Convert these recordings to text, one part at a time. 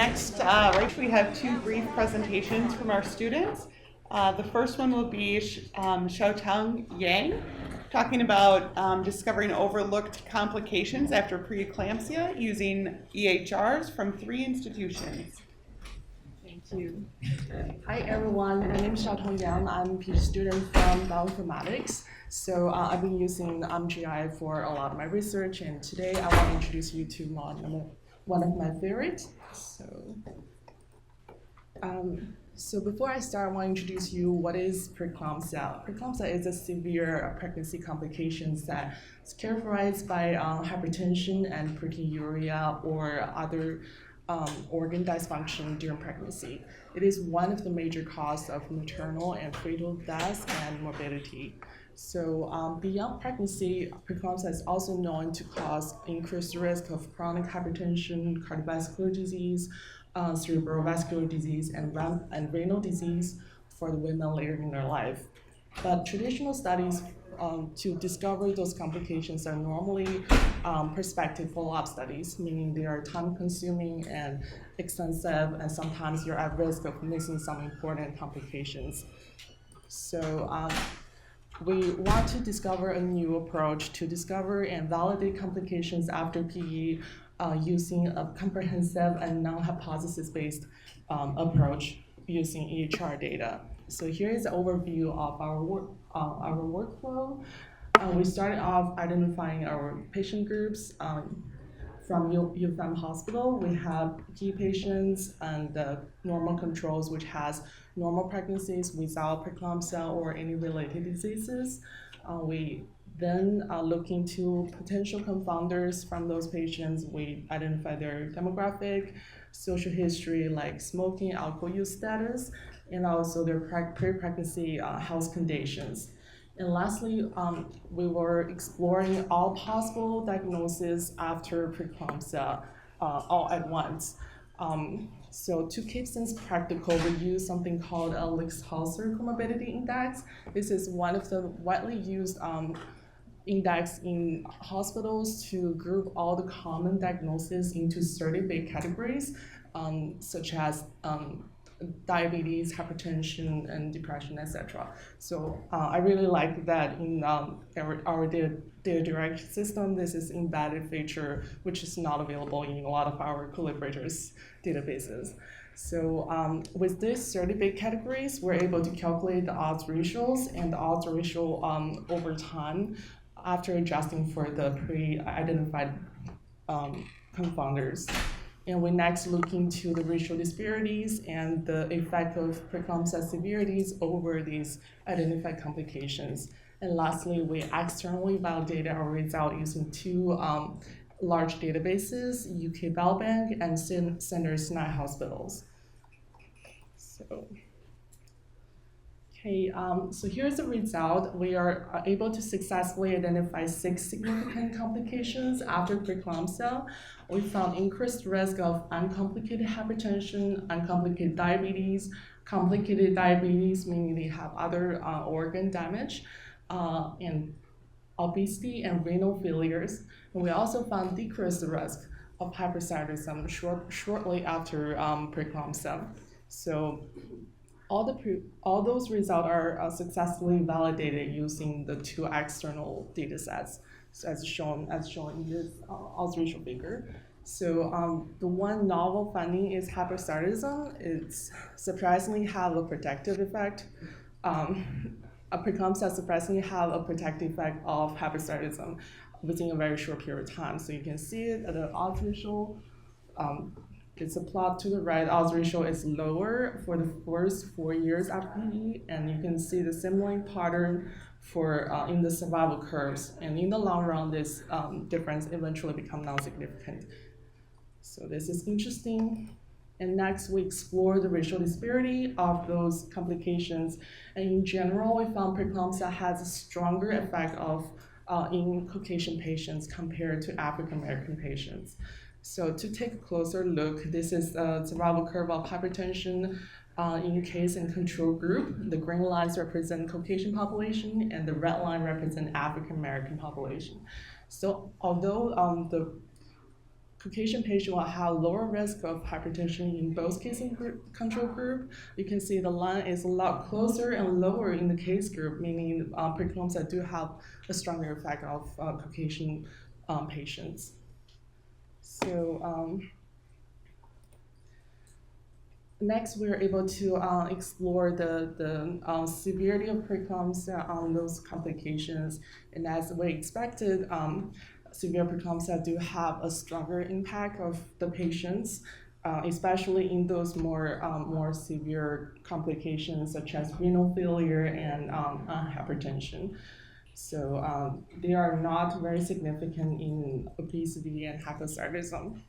Next, we have two brief presentations from our students. The first one will be Xiotong Yang, talking about discovering overlooked complications after preeclampsia using EHRs from 3 institutions. Thank you. Hi everyone, my name is Xiotong Yang. I'm a PhD student from bioinformatics. So I've been using MGI for a lot of my research, and today I want to introduce you to one of my favorites. So before I start, I want to introduce you what is preeclampsia. Preeclampsia is a severe pregnancy complications that is characterized by hypertension and proteinuria or other organ dysfunction during pregnancy. It is one of the major causes of maternal and fetal deaths and morbidity. So beyond pregnancy, preeclampsia is also known to cause increased risk of chronic hypertension, cardiovascular disease, cerebrovascular disease, and renal disease for the women later in their life. But traditional studies to discover those complications are normally prospective follow-up studies, meaning they are time-consuming and extensive, and sometimes you're at risk of missing some important complications. So we want to discover a new approach to discover and validate complications after PE using a comprehensive and non-hypothesis-based approach using EHR data. So here is an overview of our workflow. We started off identifying our patient groups. From UFM Hospital, we have key patients and normal controls, which has normal pregnancies without preeclampsia or any related diseases. We then look into potential confounders from those patients. We identify their demographic, social history like smoking, alcohol use status, and also their pre-pregnancy health conditions. And lastly, we were exploring all possible diagnoses after preeclampsia all at once. So to keep things practical, we use something called a Lick's-Halser comorbidity index. This is one of the widely used index in hospitals to group all the common diagnoses into 30 big categories, such as diabetes, hypertension, and depression, etc. So I really like that in our data direct system, this is embedded feature, which is not available in a lot of our collaborators' databases. So with these 30 big categories, we're able to calculate the odds ratios and the odds ratio over time after adjusting for the pre-identified confounders. And we next look into the racial disparities and the effect of preeclampsia severities over these identified complications. And lastly, we externally validate our result using 2 large databases, UK Biobank and Sinai Hospitals. So here's the result. We are able to successfully identify 6 significant complications after preeclampsia. We found increased risk of uncomplicated hypertension, uncomplicated diabetes, complicated diabetes, meaning they have other organ damage, and obesity and renal failures. And we also found decreased risk of hyperthyroidism shortly after preeclampsia. So all those results are successfully validated using the 2 external data sets, so as shown in this odds ratio figure. So the one novel finding is hyperthyroidism. It's surprisingly have a protective effect. Preeclampsia surprisingly have a protective effect of hyperthyroidism within a very short period of time. So you can see it at the odds ratio. It's a plot to the right. Odds ratio is lower for the first 4 years after PE, and you can see the similar pattern for in the survival curves. And in the long run, this difference eventually becomes non-significant. So this is interesting. And next, we explore the racial disparity of those complications. And in general, we found preeclampsia has a stronger effect in Caucasian patients compared to African American patients. So to take a closer look, this is a survival curve of hypertension in case and control group. The green lines represent Caucasian population, and the red line represent African American population. So although Caucasian patient will have lower risk of hypertension in both case and control group. You can see the line is a lot closer and lower in the case group, meaning preeclampsia do have a stronger effect of Caucasian patients. So next, we're able to explore the severity of preeclampsia on those complications, and as we expected, severe preeclampsia do have a stronger impact of the patients, especially in those more severe complications such as renal failure and hypertension. So they are not very significant in obesity and hypothyroidism.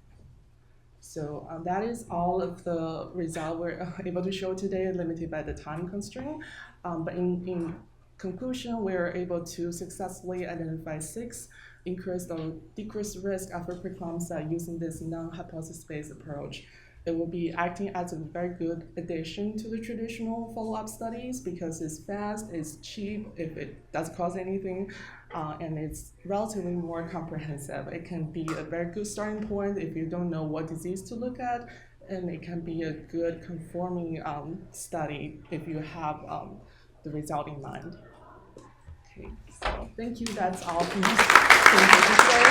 So that is all of the results we're able to show today, limited by the time constraint. But in conclusion, we're able to successfully identify 6 increased or decreased risk after preeclampsia using this non-hypothesis-based approach. It will be acting as a very good addition to the traditional follow-up studies because it's fast, it's cheap, if it does cause anything, and it's relatively more comprehensive. It can be a very good starting point if you don't know what disease to look at, and it can be a good conforming study if you have the result in mind. Okay, so thank you. That's all from this presentation today.